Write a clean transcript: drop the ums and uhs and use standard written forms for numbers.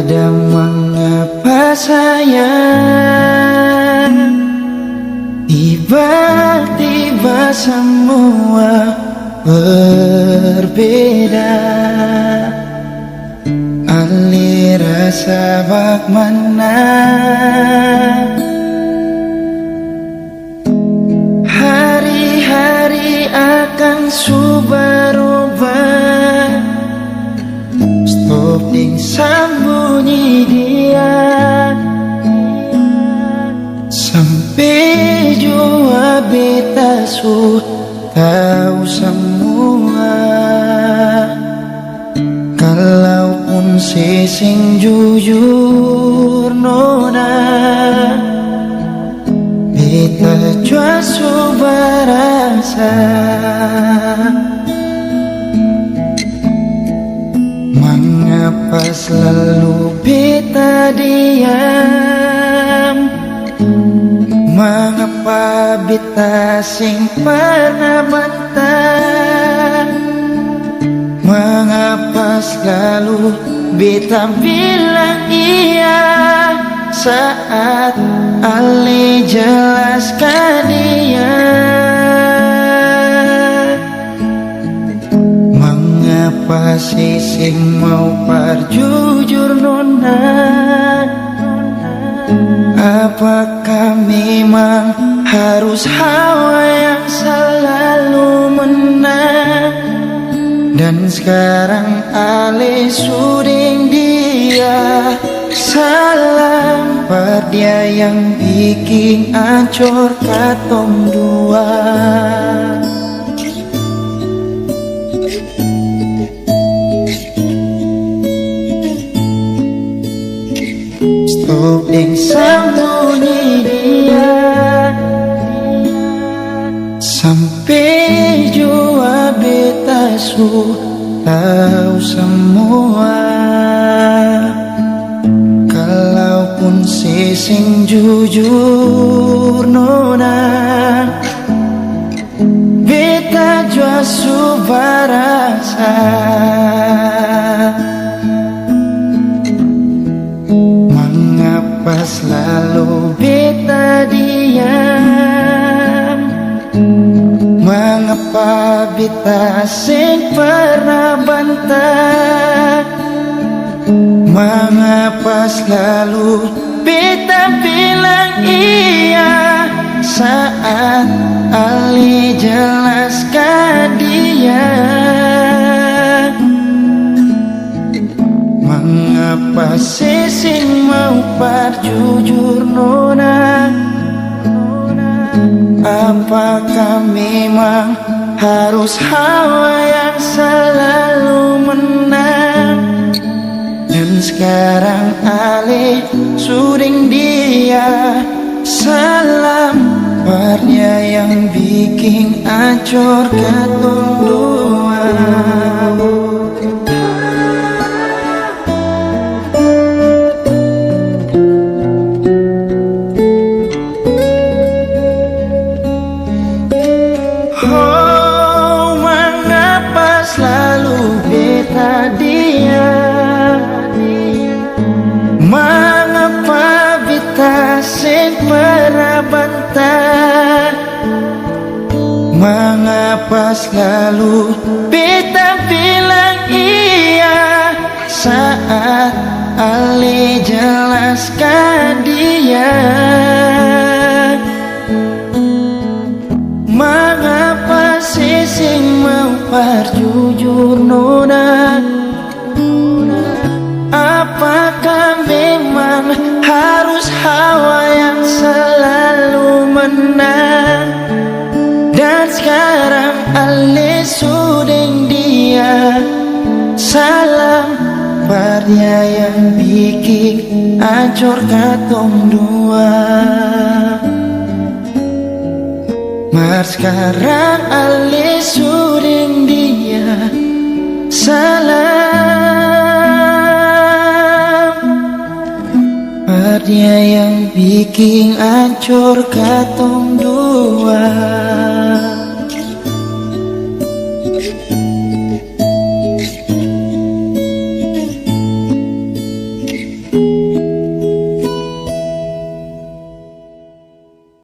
Ada mengapa sayang, tiba-tiba semua berbeda. Alih rasa bak mana, hari-hari akan berubah. Stop ding sembunyi dia, sampai jua beta su tahu semua. Kalaupun sing jujur nona, beta jua su berasa. Mengapa selalu beta diam? Mengapa beta sing pernah bantah? Mengapa selalu beta bilang iya saat Ale jelaskan dia? Mengapa sing mau parjujur nona? Apakah memang harus hawa yang selalu menang? Dan sekarang Ale suding dia. Salam per dia yang bikin ancur katong dua. Stop ding sembunyi dia, sampai jua beta su tahu semua. Kalaupun sing jujur nona, beta jua su berasa. Mengapa selalu beta diam? Mengapa beta sing pernah bantah? Mengapa selalu beta bilang iya saat Ali jelaskan dia? Mengapa sing mau parjujur nona? Apakah memang harus hawa yang selalu menang? Dan sekarang Ale suding dia. Salam per dia yang bikin ancur katong dua. Oh, mengapa selalu beta diam? Mengapa beta sing pernah bantah? Mengapa selalu beta bilang iya saat Ali jelaskan dia? Mengapa sing mau parjujur nona? Apakah memang harus hawa yang selalu menang? Dan sekarang Ale suding dia. Salam per dia yang bikin ancur katong dua. Mar sekarang Ale suding dia. Salam Biar dia yang bikin ancur katong dua.